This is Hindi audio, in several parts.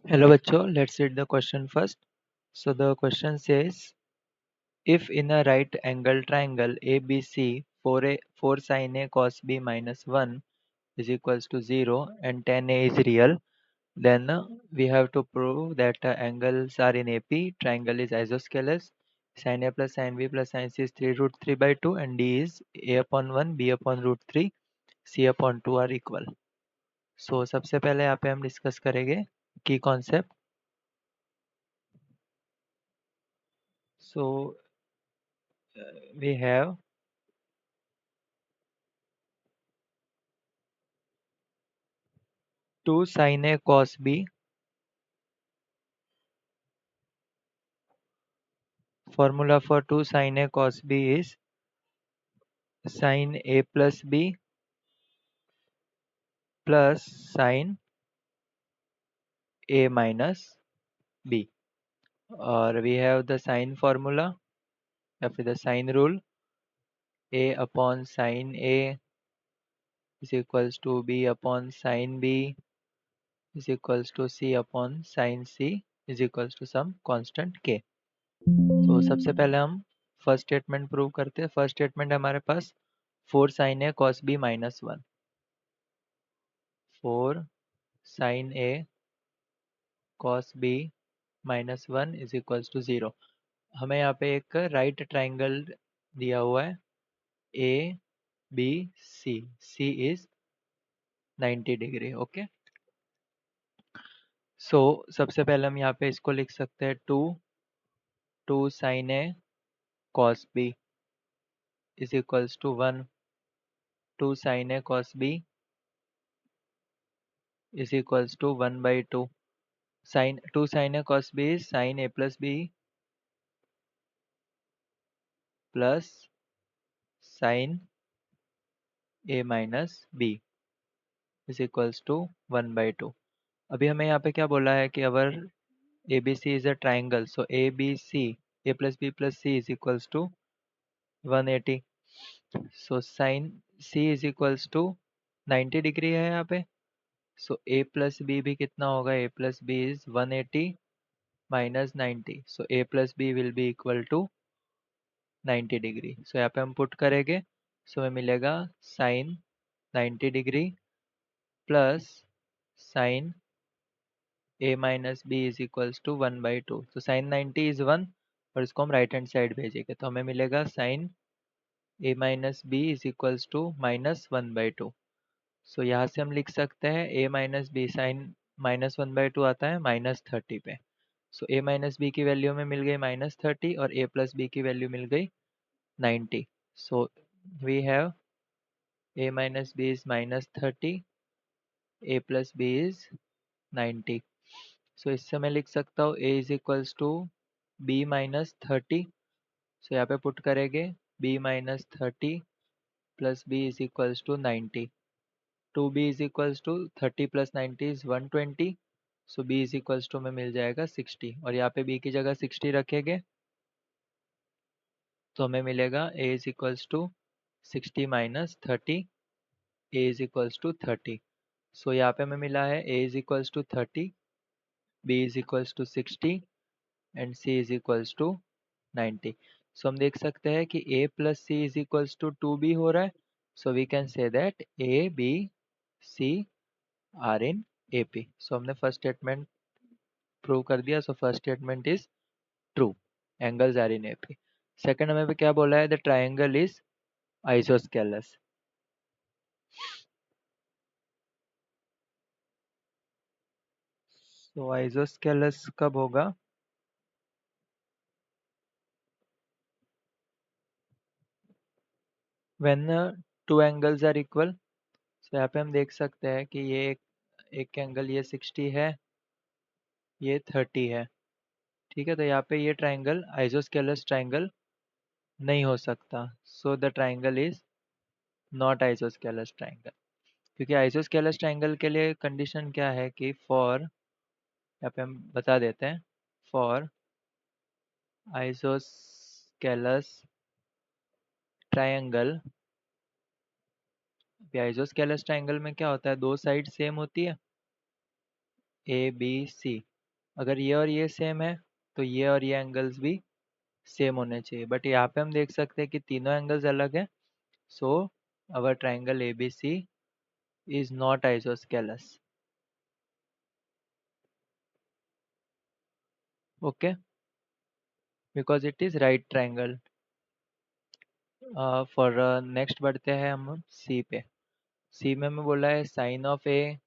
Hello bachcho, let's read the question first. So the question says, if in a right angle triangle ABC 4 sin A cos B minus 1 is equals to 0 and tan A is real, then we have to prove that angles are in AP, triangle is isosceles, sin A plus sin B plus sin C is 3 root 3 by 2 and D is A upon 1, B upon root 3, C upon 2 are equal. So सबसे पहले यहाँ पे हम डिस्कस करेंगे की concept. So we have 2 sin A cos B. Formula for 2 sin A cos B is sin A plus B plus sin A minus B. Or we have the sin formula after the sin rule. A upon sin A is equals to B upon sin B is equals to C upon sin C is equals to some constant K. तो सबसे पहले हम फर्स्ट स्टेटमेंट प्रूव करते हैं. फर्स्ट स्टेटमेंट हमारे पास 4 sin A cos B minus 1. 4 sin A cos B minus 1 is equals to 0. हमें यहाँ पे एक राइट ट्राइंगल दिया हुआ है A B C. C is 90 degree. Okay, so सबसे पहले हम यहाँ पे इसको लिख सकते हैं 2 sine A cos B is equals to 1. 2 sine A cos B is equals to 1 by 2. Sine 2 sine A cos B is sine A plus B plus sine A minus B is equals to 1 by 2. अभी हमें यहाँ पे क्या बोला है कि our ABC is a triangle, so ABC A plus B plus C is equals to 180. So sin C is equals to 90 degree है यहाँ पे. So A plus B भी कितना होगा? A plus B is 180 minus 90. So A plus B will be equal to 90 degree. So यहाँ पे हम पुट करेंगे. So हमें मिलेगा sin 90 degree plus sin A minus B is equals to 1 by 2. तो साइन 90 इज 1 और इसको हम राइट हैंड साइड भेजेंगे तो हमें मिलेगा sine A minus B is equals to minus 1 by 2. So यहाँ से हम लिख सकते हैं A minus B sine minus 1 by 2 आता है माइनस 30 पे. सो ए माइनस बी की वैल्यू में मिल गई माइनस 30 और ए प्लस बी की वैल्यू मिल गई 90. So we have A minus B is minus 30, A plus B is 90. सो इससे मैं लिख सकता हूँ a is equals to B minus 30. So यहाँ पे पुट करेंगे b minus 30 plus b is equals to 90. 2b is equals to 30 plus 90 is 120. So b is equals to में मिल जाएगा 60 और यहाँ पे b की जगह 60 रखेंगे तो हमें मिलेगा a is equals to 60 minus 30. a is equals to 30. So यहाँ पे हमें मिला है a is equals to 30, b is equals to 60 and c is equals to 90. So हम देख सकते हैं कि a plus C is equals to 2b हो रहा है. So we can say that a b c are in AP. So हमने फर्स्ट स्टेटमेंट प्रूव कर दिया. So first statement is true, angles are in AP. Second हमें पे क्या बोला है? The triangle is isosceles. So isosceles कब होगा? When two angles are equal. So यहाँ पे हम देख सकते हैं कि ये एक एंगल ये 60 है, ये 30 है. ठीक है, तो यहाँ पे ये ट्राइंगल आइसोस्केलस ट्राइंगल नहीं हो सकता. So the triangle is not isosceles triangle. क्योंकि आइसोस्केलस ट्राइंगल के लिए कंडीशन क्या है कि फॉर, यहाँ पे हम बता देते हैं, for isosceles triangle. Isosceles triangle में क्या होता है? दो साइड सेम होती है. ए बी सी, अगर ये और ये सेम है तो ये और ये एंगल्स भी सेम होने चाहिए, बट यहाँ पे हम देख सकते हैं कि तीनों एंगल्स अलग है। So our triangle A B C is not isosceles. Okay, because it is right triangle. For next बढ़ते हैं हम सी पे। सी में हमें बोला है sine of A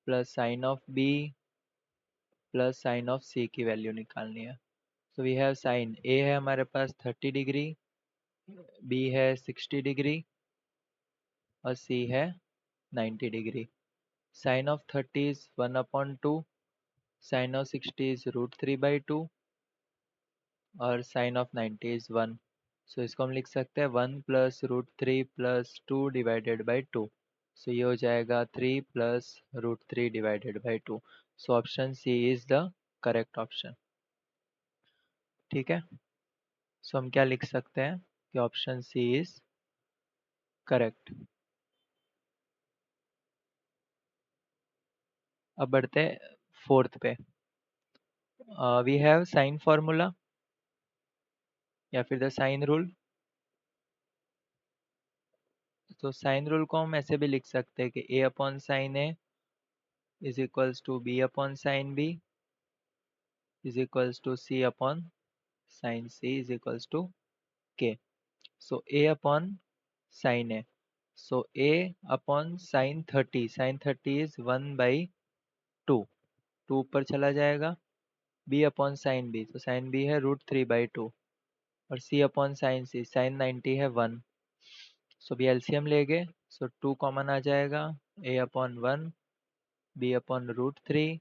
plus sine of B plus sine of C की वैल्यू निकालनी है। So we have sine A है हमारे पास 30 डिग्री, बी है 60 डिग्री और सी है 90 डिग्री। Sine of 30 is 1/2, sine of 60 is √3/2 और साइन ऑफ 90 इज 1। सो इसको हम लिख सकते हैं 1 plus √3 plus 2 divided by 2। So ये हो जाएगा 3 plus √3 divided by 2। So option C is the correct option. ठीक है, सो हम क्या लिख सकते हैं कि ऑप्शन सी इज करेक्ट। अब बढ़ते हैं फोर्थ पे। वी हैव साइन फार्मूला या फिर द साइन रूल। तो साइन रूल को हम ऐसे भी लिख सकते हैं कि A upon sine A is equals to B upon sine B is equals to C upon sine C is equals to K. So A upon sine A, so A upon sine 30 is 1/2, 2 ऊपर चला जाएगा। बी अपॉन साइन बी, तो साइन बी है √3/2 और सी अपॉन साइन 90 है 1। सो भी एलसीएम लेंगे, सो 2 कॉमन आ जाएगा। A upon 1 B upon √3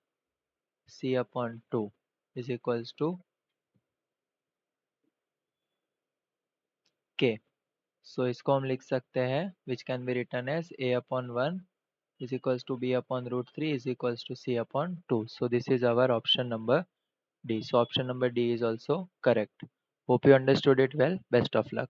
C upon 2 is equals to K. So इसको हम लिख सकते हैं which can be written as A upon 1 is equals to b upon √3 is equals to c upon 2. So this is our option number D. So option number D is also correct. Hope you understood it well. Best of luck.